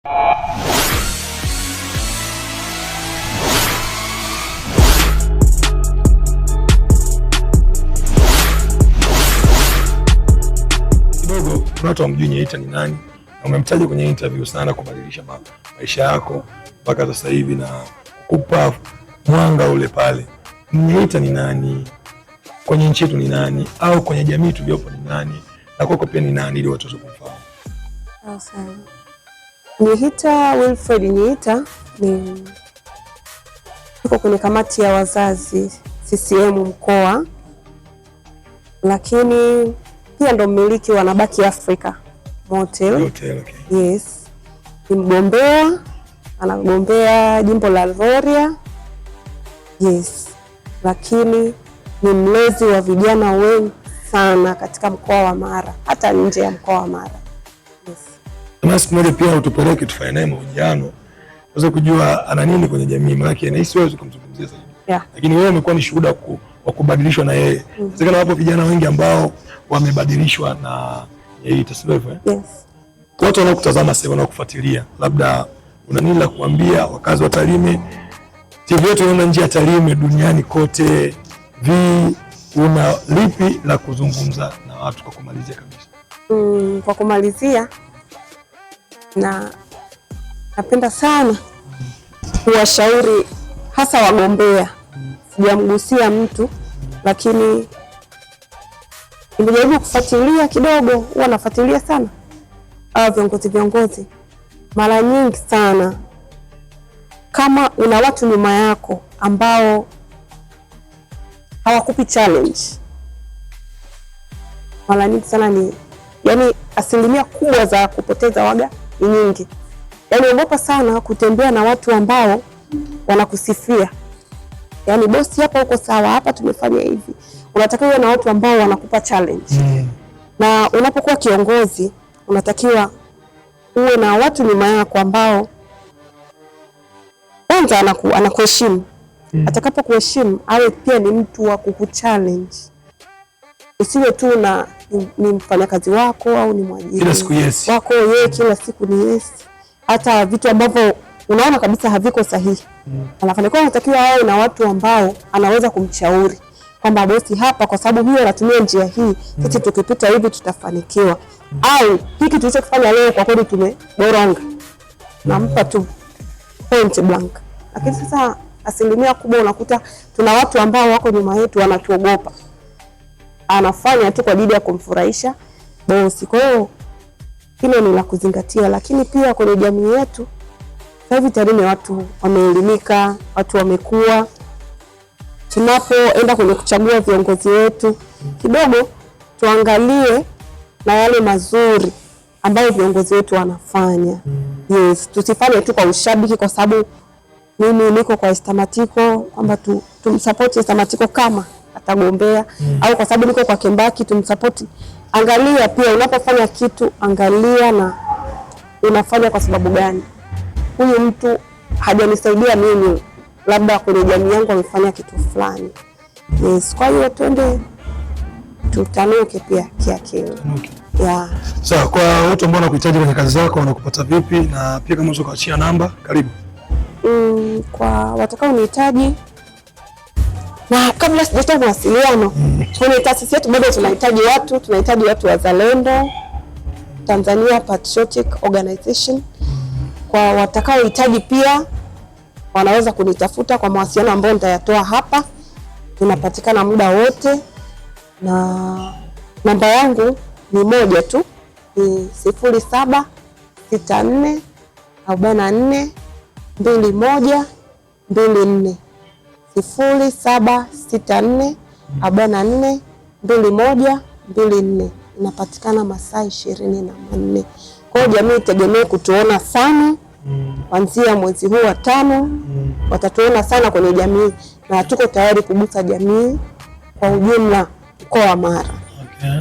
Kidogo watu wamjui Nyeita ni nani, na umemtaja kwenye interview sana kubadilisha maisha yako mpaka sasa hivi na kukupa mwanga ule pale. Nyeita ni nani kwenye nchi yetu, ni nani au kwenye jamii tuliopo ni nani, na kwako pia ni nani, ili watu wakumfahamu? Asante. Nyeita Wilfred Nyeita yuko kwenye kamati ya wazazi CCM mkoa, lakini pia ndo mmiliki wa Nabaki Africa Motel. Okay. Yes. Ni mgombea, anagombea jimbo la Rorya. Yes. Lakini ni mlezi wa vijana wengi sana katika mkoa wa Mara, hata nje ya mkoa wa Mara. Yes. Na siku moja pia utupeleke tufanye naye mahojiano tuweze kujua ana nini kwenye jamii, maana yake nahisi wewe kumzungumzia zaidi. Yeah. Lakini wewe umekuwa ni shuhuda wa kubadilishwa na yeye. Inawezekana wapo vijana wengi ambao wamebadilishwa na Nyeita, sio hivyo? Yes. Watu wanaokutazama sasa, wanakufuatilia, labda una nini la kuambia wakazi wa Tarime? TV yetu inaona nje ya Tarime duniani kote. Una lipi la kuzungumza na watu kwa kumalizia kabisa? Kwa kumalizia, napenda sana kuwashauri hasa wagombea. Sijamgusia mtu, lakini nimejaribu kufuatilia kidogo, huwa nafuatilia sana viongozi mara nyingi sana. Kama una watu nyuma yako ambao hawakupi challenge, mara nyingi sana yani asilimia kubwa za kupoteza waga ni nyingi. Yani ogopa sana kutembea na watu ambao wanakusifia. Yani bosi, hapa uko sawa, hapa tumefanya hivi. Unatakiwa na watu ambao wanakupa challenge. Na unapokuwa kiongozi, unatakiwa uwe na watu nyuma yako ambao kwanza anakuheshimu. Atakapokuheshimu awe pia ni mtu wa kukuchallenge. Usiwe tu ni mfanyakazi wako au ni mwajiri kila siku yes wako yeye, kila siku ni yes. Hata vitu ambavyo unaona kabisa haviko sahihi anafanya. Kwa unatakiwa awe na watu ambao anaweza kumshauri kwamba bosi, hapa kwa sababu huyo anatumia njia hii, sisi tukipita hivi tutafanikiwa. Au hiki tulichofanya leo kwa kweli tumeboronga. Nampa tu point blank. Lakini sasa asilimia kubwa unakuta tuna watu ambao wako nyuma yetu wanatuogopa. Anafanya tu kwa ajili ya kumfurahisha bosi. Kwa hiyo hilo ni la kuzingatia. Lakini pia kwenye jamii yetu sasa hivi Tarime watu wameelimika, watu wamekuwa. Tunapoenda kwenye kuchagua viongozi wetu, kidogo tuangalie na yale mazuri ambayo viongozi wetu wanafanya. Yes, tusifanye tu kwa ushabiki kwa sababu mimi niko kwa Estamatiko kwamba tumsupport Estamatiko kama atagombea, au kwa sababu niko kwa Kembaki tumsupport. Angalia pia unapofanya kitu, angalia na unafanya kwa sababu gani. Huyu mtu hajanisaidia mimi, labda kwenye jamii yangu amefanya kitu fulani. Yes, kwa hiyo twende tutanuke pia kiakili. Yeah. Sawa, kwa watu ambao wanakuhitaji kwenye kazi zako wanakupata vipi, na pia kama unaweza kuachia namba, karibu. Kwa watakao nihitaji, na kabla sijatoa mawasiliano, kwenye taasisi yetu bado tunahitaji watu wazalendo, Tanzania Patriotic Organization. Kwa watakao hitaji pia wanaweza kunitafuta kwa mawasiliano ambayo nitayatoa hapa. Tunapatikana muda wote, na namba yangu ni moja tu, ni 0764 44 21 24. 0764 44 21 24. Inapatikana masaa 24. Kwa hiyo jamii tegemee kutuona sana kuanzia mwezi huu wa 5. Watatuona sana kwenye jamii, na tuko tayari kugusa jamii kwa ujumla mkoa wa Mara. Okay.